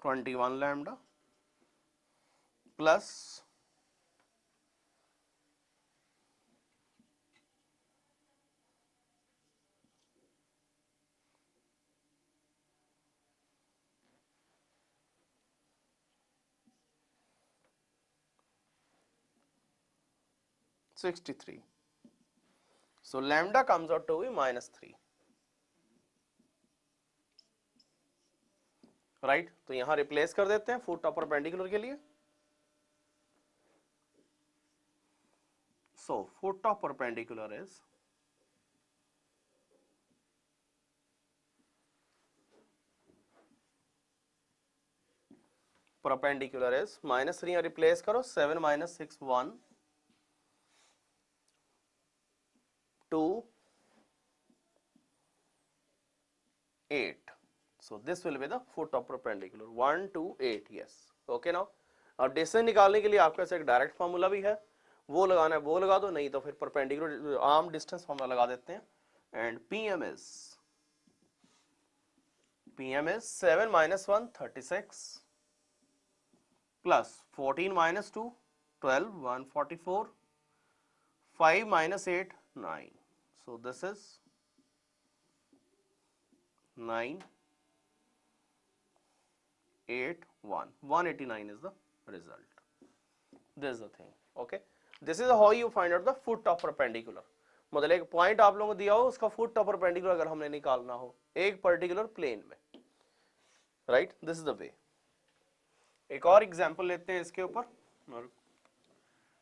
(21 lambda plus 63. So lambda comes out to be minus 3. Right तो यहां replace कर देते हैं फुट ऑफ परपेंडिकुलर के लिए. So foot of perpendicular is perpendicular is minus 3 replace करो 7 minus 6 1 2 8. So this will be the foot of perpendicular 1 2 8. yes okay. now अब distance निकालने के लिए आपके पास एक डायरेक्ट फार्मूला भी है, वो लगाना है वो लगा दो, नहीं तो फिर परपेंडिकुलर आर्म डिस्टेंस फार्मूला लगा देते हैं. And PM is 7 minus 1 36 plus 14 minus 2 12 144 5 minus 8 9. So this is 9 8 1 189 is the result. This is the thing. Okay, this is how you find out the foot of perpendicular. मतलब एक point आप लोगों को दिया हो, उसका फुट ऑफ परपेंडिकुलर अगर हमने निकालना हो एक पर्टिकुलर प्लेन में, right. This is the way. एक और एग्जांपल लेते हैं इसके ऊपर,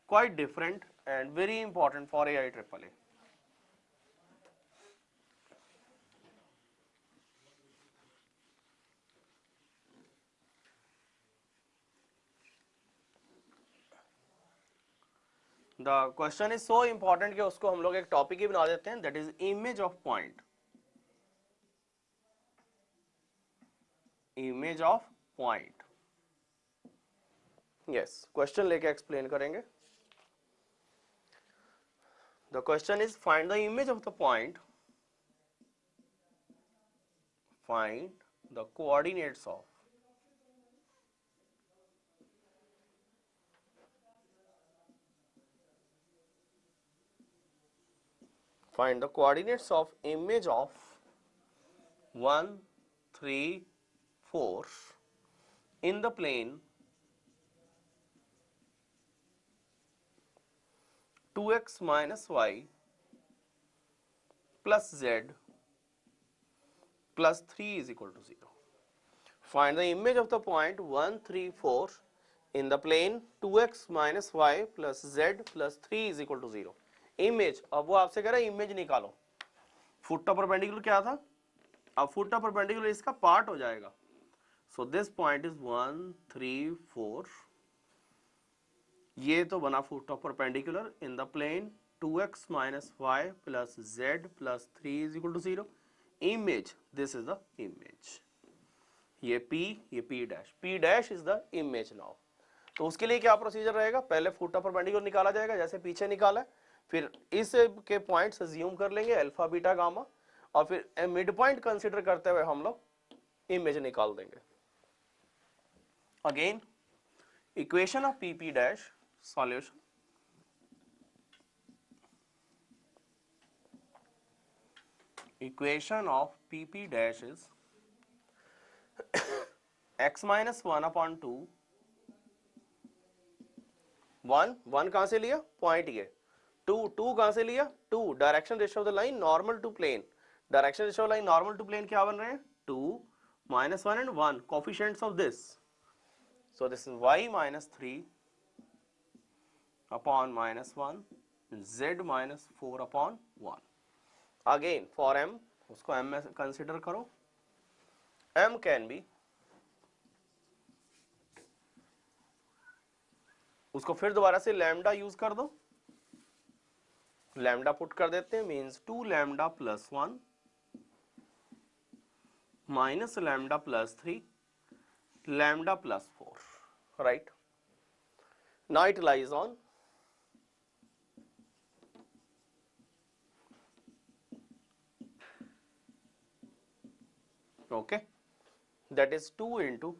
quite different and very important for AIEEE. The question is so important कि उसको हम लोग एक टॉपिक ही बना देते हैं, that is image of point. Image of point. Yes, question लेके एक्सप्लेन करेंगे. The question is find the image of the point, find the coordinates of find the coordinates of image of 1 3 4 in the plane 2x minus y plus z plus 3 is equal to 0. Find the image of the point 1 3 4 in the plane 2x minus y plus z plus 3 is equal to 0. Image, अब वो आपसे कह रहा है image निकालो. Foot of perpendicular क्या था, अब फुट ऑफ परपेंडिकुलर इसका पार्ट हो जाएगा. So this point is 1 3 4. ये तो बना foot of perpendicular in the plane 2x minus y plus z plus 3 is equal to 0. Image, this is the image. ये P, ये P dash. P dash is the image. Now तो उसके लिए क्या procedure रहेगा, पहले फुट ऑफ परपेंडिकुलर निकाला जाएगा जैसे पीछे निकाला है, फिर इस के पॉइंट्स अज्यूम कर लेंगे अल्फा बीटा गामा, और फिर मिड पॉइंट कंसीडर करते हुए हम लोग इमेज निकाल देंगे. Again equation of PP dash solution. Equation of PP dash is x minus 1 upon 2 1 कहां से लिया, पॉइंट ये. 2 कहां से लिया, 2 direction ratio of the line normal to plane. Direction ratio of line normal to plane क्या बन रहे हैं, 2 minus 1 and 1 coefficients of this. So this is y minus 3 upon minus 1 z minus 4 upon 1. Again for m, उसको m में consider करो. m can be उसको फिर दोबारा से लैम्डा यूज कर दो, लैम्डा पुट कर देते हैं, means 2 lambda plus 1 minus lambda plus 3 lambda plus 4, right? Now it lies on okay, that is 2 into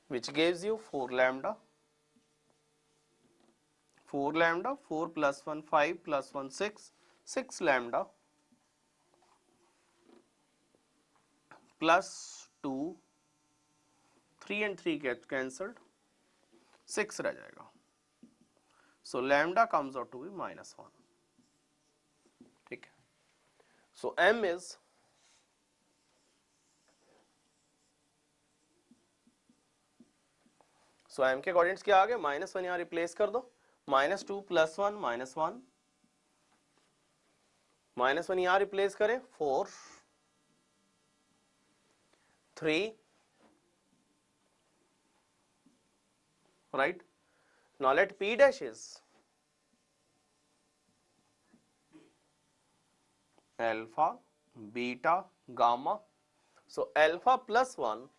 which gives you 4 lambda, 4 lambda, 4 plus 1 5 plus 1 6, 6 lambda plus 2, 3 and 3 get cancelled, 6 रह जाएगा. So lambda comes out to be minus 1. ठीक है. So m is so m के coordinates क्या आ गए, -1 यहाँ replace कर दो, -2 plus 1 -1, -1 यहाँ रिप्लेस करें, 4 3, right? Now let p dash is alpha, beta, gamma. So alpha plus 1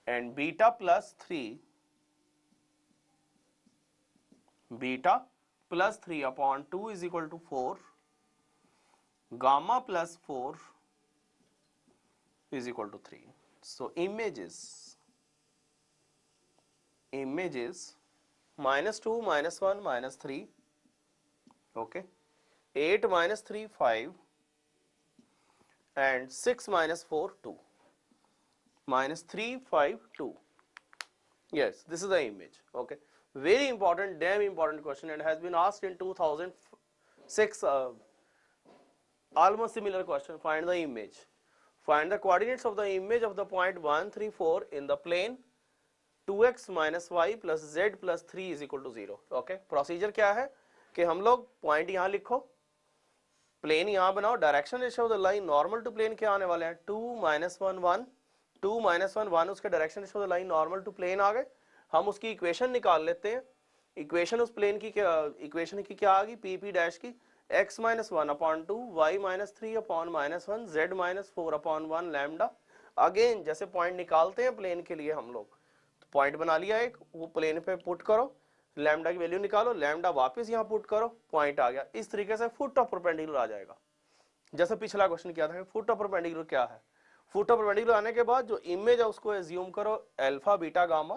and beta plus 3, beta plus 3 upon 2 is equal to 4, gamma plus 4 is equal to 3. So image is -2 -1 -3, okay, 8 minus 3 5 and 6 minus 4 2, -3 5 2. Yes, this is the image. Okay, very important, damn important question, and has been asked in 2006. Almost similar question. Find the image. Find the coordinates of the image of the point 1 3 4 in the plane 2x minus y plus z plus 3 is equal to 0. Okay, procedure क्या है कि हम लोग point यहाँ लिखो, plane यहाँ बनाओ, direction ratio of the line normal to plane क्या आने वाले हैं, 2 -1 1, 2 -1 1, उसके direction ratio of the line normal to plane आ गए. हम उसकी इक्वेशन निकाल लेते हैं. इक्वेशन उस प्लेन की क्या, इक्वेशन की क्या आ गई, पी पी डैश की x minus 1 upon 2, y minus 3 upon minus 1, z minus 4 upon 1 lambda. Again जैसे पॉइंट निकालते हैं प्लेन के लिए हम लोग, तो पॉइंट बना लिया एक, वो प्लेन पे पुट करो, लैम्डा की वैल्यू निकालो, लैम्डा वापस यहाँ पुट करो, पॉइंट आ गया. इस तरीके से फुट ऑफ परपेंडिकुलर आ जाएगा. जैसे पिछला क्वेश्चन किया था, फुट ऑफ परपेंडिकुलर क्या है, फुट ऑफ परपेंडिकुलर आने के बाद जो इमेज है उसको एज्यूम करो alpha beta gamma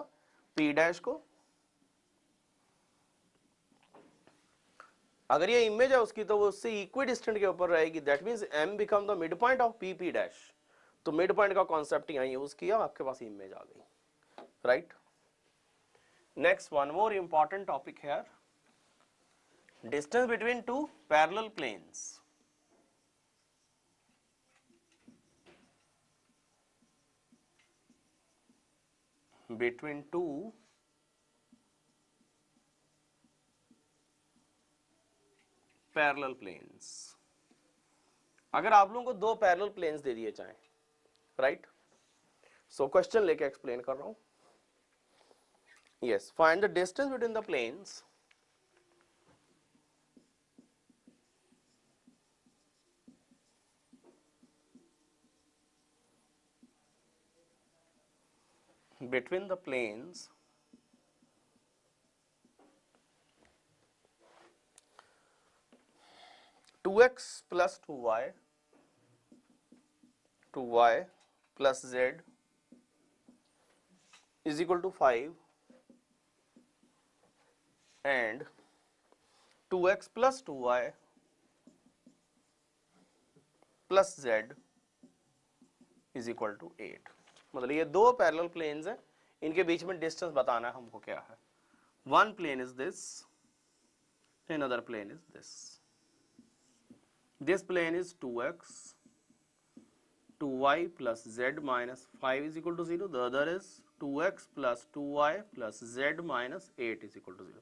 P dash को. अगर ये इमेज है उसकी तो वो उससे इक्वी डिस्टेंट के ऊपर रहेगी, that means m become the mid point of p p dash. तो मिड पॉइंट का कॉन्सेप्ट यहाँ यूज किया, आपके पास इमेज आ गई, right. Next one more important topic है, distance between two parallel planes. Between two parallel planes. अगर आप लोगों को दो पैरेलल प्लेन्स दे दिए जाएं, राइट, सो क्वेश्चन लेके एक्सप्लेन कर रहा हूं. Yes, find the distance between the planes between the planes 2x plus 2y plus z is equal to 5 and 2x plus 2y plus z is equal to 8. मतलब ये दो parallel planes हैं, इनके बीच में डिस्टेंस बताना है हमको क्या है. One plane is this, another plane is this. This plane is 2x, 2y plus z minus 5 is equal to 0. The other is 2x plus 2y plus z minus 8 is equal to 0.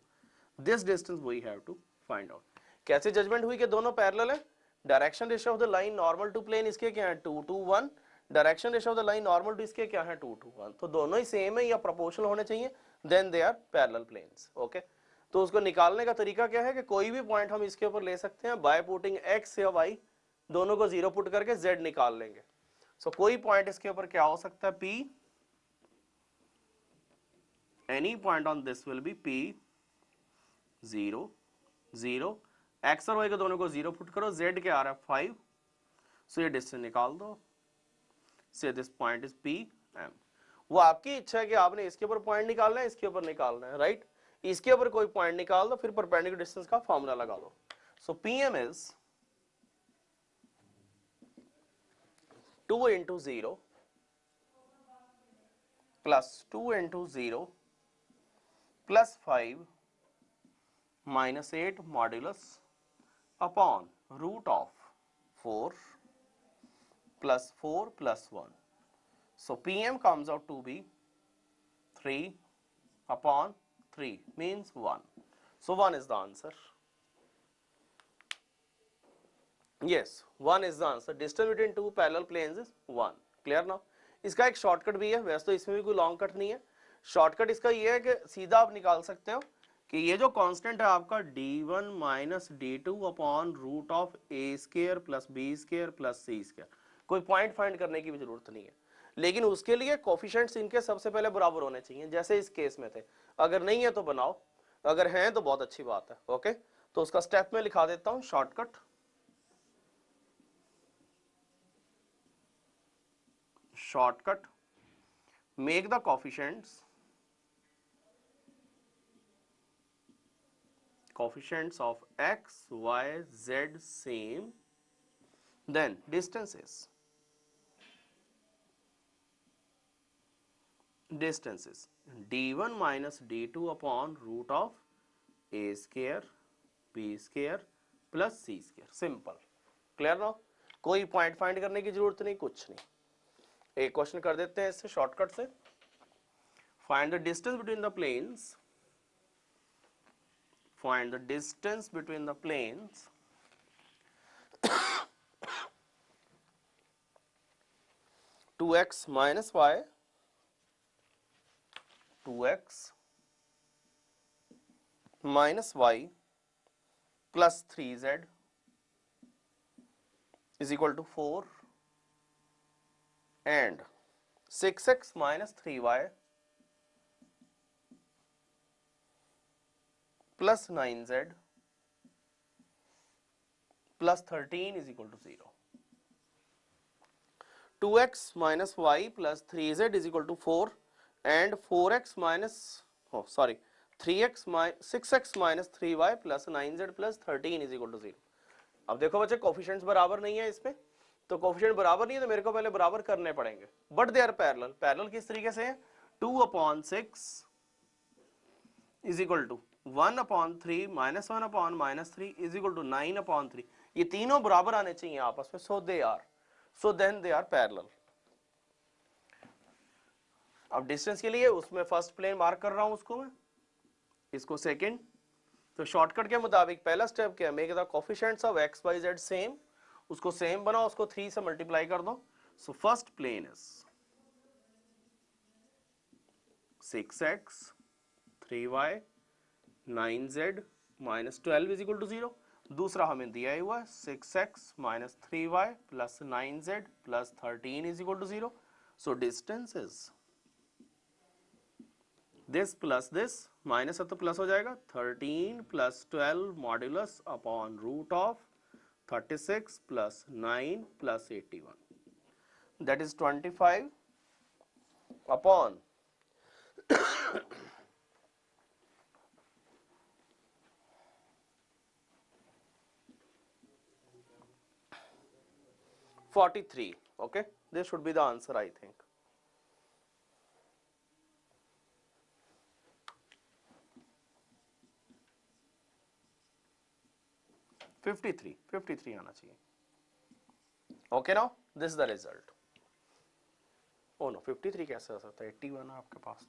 This distance we have to find out. कैसे judgement हुई कि दोनों parallel है? Direction ratio of the line normal to plane इसके क्या है 2 to 1, direction ratio of the line normal to इसके क्या है 2 to 1. तो दोनों ही सेम है या प्रोपोर्शनल होने चाहिए, then they are parallel planes. Okay, तो उसको निकालने का तरीका क्या है कि कोई भी पॉइंट हम इसके ऊपर ले सकते हैं बाय पुटिंग x या y, दोनों को 0 पुट करके z निकाल लेंगे. सो कोई पॉइंट इसके ऊपर क्या हो सकता है P, any point on this will be P 0 0, x और y को दोनों को 0 पुट करो, z क्या आ रहा है 5, सो ये डिस्टेंस निकाल दो. से this point is P M. वो आपकी इच्छा है कि आपने इसके ऊपर पॉइंट निकालना है, इसके ऊपर निकालना है, राइट? इसके ऊपर कोई पॉइंट निकाल दो, फिर परपेंडिकुलर डिस्टेंस का फॉर्मूला लगा दो. सो PM is 2 into 0 plus 2 into 0 plus 5 minus 8 modulus upon root of 4 plus 4 plus 1. So PM comes out to be 3 upon 3 means 1. So 1 is the answer. Yes, 1 is the answer. Distance between two parallel planes is 1. Clear now? इसका एक shortcut भी है, वैसे तो इसमें भी कोई long cut नहीं है. शॉर्टकट इसका ये है कि सीधा आप निकाल सकते हो कि ये जो कांस्टेंट है आपका d1 minus d2 upon root of a square plus b square plus c square. कोई पॉइंट फाइंड करने की भी जरूरत नहीं है, लेकिन उसके लिए कोफिशिएंट्स इनके सबसे पहले बराबर होने चाहिए, जैसे इस केस में थे. अगर नहीं है तो बनाओ, अगर हैं तो बहुत अच्छी बात है. ओके, तो उसका स्टेप में लिखा देता हूं. Shortcut, shortcut, make the coefficients of x, y, z same, then distances d1 minus d2 upon root of a square b square plus c square. Simple. Clear now? कोई पॉइंट फाइंड करने की जरूरत नहीं, कुछ नहीं. एक क्वेश्चन कर देते हैं इससे शॉर्टकट से. Find the distance between the planes, find the distance between the planes 2x minus y, 2x minus y plus 3z is equal to 4 and 6x minus 3y plus 9z plus 13 is equal to 0. 2x minus y plus 3z is equal to 4 and 4x minus 3x minus 6x minus 3y plus 9z plus 13 is equal to 0. अब देखो बच्चे coefficients बराबर नहीं है इसमें, तो coefficient बराबर नहीं है तो मेरे को पहले बराबर करने पड़ेंगे, but they are parallel. Parallel किस तरीके से है? 2 upon 6 is equal to 1 upon 3 minus 1 upon minus 3 is equal to 9 upon 3. ये तीनों बराबर आने चाहिए आपस में, so then they are parallel. अब डिस्टेंस के लिए उसमें फर्स्ट प्लेन मार्क कर रहा हूं उसको मैं, इसको सेकंड. तो शॉर्टकट के मुताबिक पहला स्टेप क्या है? Make the coefficients of x y z same. उसको सेम बनाओ, उसको 3 से मल्टीप्लाई कर दो. So first plane is 6x 3y 9z minus 12 is equal to 0. दूसरा हमें दिया ही हुआ है 6x minus 3y plus 9z plus 13 is equal to 0. So distance is this plus this, minus है तो प्लस हो जाएगा, 13 plus 12 modulus upon root of 36 plus 9 plus 81, that is 25 upon 43. Okay, this should be the answer, I think. 53 आना चाहिए. Okay, now this is the result. Oh no 53 कैसे हो सकता है, 81 है आपके पास,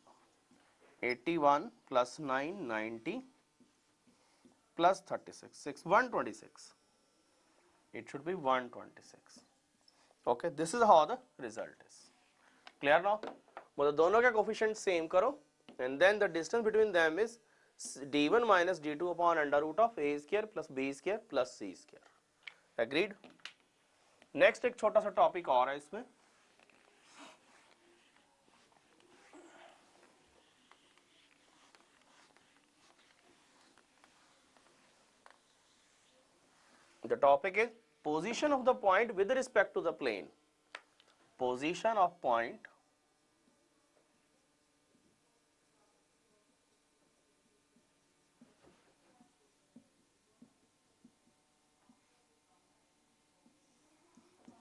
81 plus 9 90 plus 36 6 126, it should be 126. okay, this is how the result is clear now. मतलब दोनों के कोफिशिएंट सेम करो and then the distance between them is d1 minus d2 upon under root of a square plus b square plus c square. agreed. Next एक छोटा सा topic और है इसमें, the topic is position of the point with respect to the plane. Position of point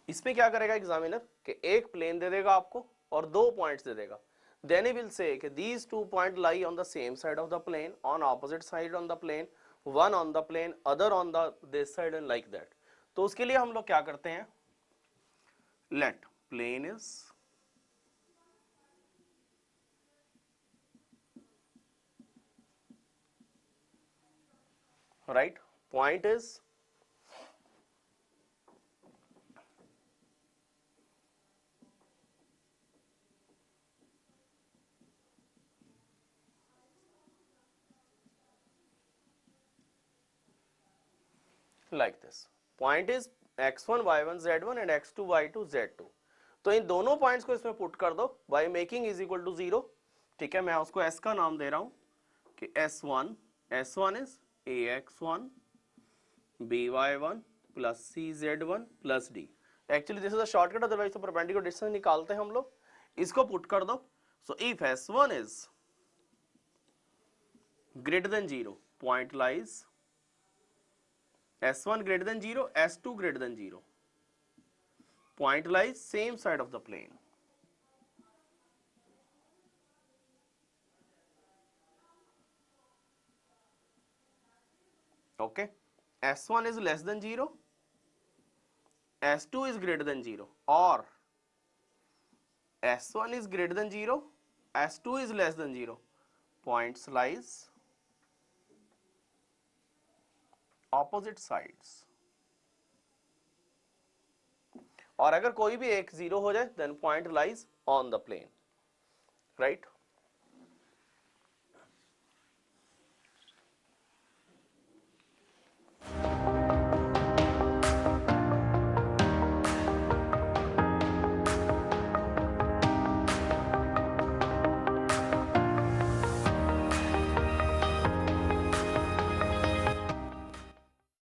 इसमें क्या करेगा examiner कि एक प्लेन दे देगा आपको और दो पॉइंट्स दे देगा, then he will say कि these two points lie on the same side of the plane, on opposite side on the plane, one on the plane, other on the this side and like that. तो उसके लिए हम लोग क्या करते हैं, let plane is right, point is like this, point is x1 y1 z1 and x2 y2 z2. तो इन दोनों पॉइंट्स को इसमें पुट कर दो by making is equal to 0. ठीक है, मैं उसको s का नाम दे रहा हूं कि s1 is ax1 by1 plus cz1 plus d. Actually this is a shortcut, otherwise तो परपेंडिकुलर डिस्टेंस निकालते हैं हम लोग, इसको पुट कर दो. So if s1 is greater than 0, point lies s1 greater than 0, s2 greater than 0, point lies same side of the plane. okay, s1 is less than 0, s2 is greater than 0, or s1 is greater than 0, s2 is less than 0, points lies opposite sides. और अगर कोई भी एक 0 हो जाए then point lies on the plane, right.